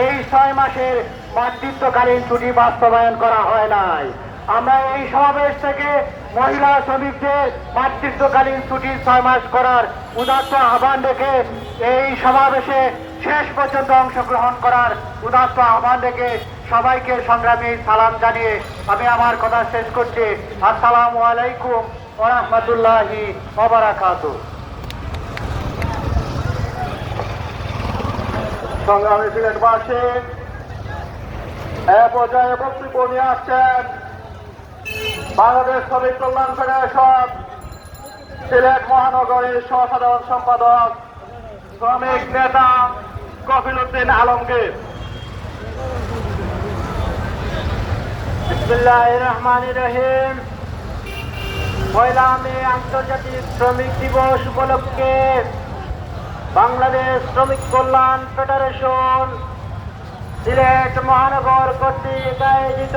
এই 6 মাসের মাতৃত্বকালীন ছুটি বাস্তবায়ন করা হয় নাই। আমরা এই সমাবেশ থেকে মহিলা শ্রমিকদের মাতৃত্বকালীন ছুটি 6 মাস করার উদাত্ত আহ্বান রেখে এই সমাবেশে শেষ পর্যন্ত অংশগ্রহণ করার উদাত্ত আহ্বান রেখে সবাইকে সংগ্রামী সালাম জানিয়ে আমি আমার কথা শেষ করছি। আসসালামু আলাইকুম ওয়া রাহমাতুল্লাহি ওয়া বারাকাতুহু। সংগ্রামী সিলেটবাসী, পর্যায়ে বক্তব্য নিয়ে আসছেন বাংলাদেশ শ্রমিক কল্যাণ ফেডারেশন সিলেট মহানগরের সহসাধারণ সম্পাদক শ্রমিক নেতা কফিল উদ্দিন আলমগীর। বিসমিল্লাহির রহমানির রহিম। পয়লা মে আন্তর্জাতিক শ্রমিক দিবস উপলক্ষে বাংলাদেশ শ্রমিক কল্যাণ ফেডারেশন সিলেট মহানগর কর্তৃক আয়োজিত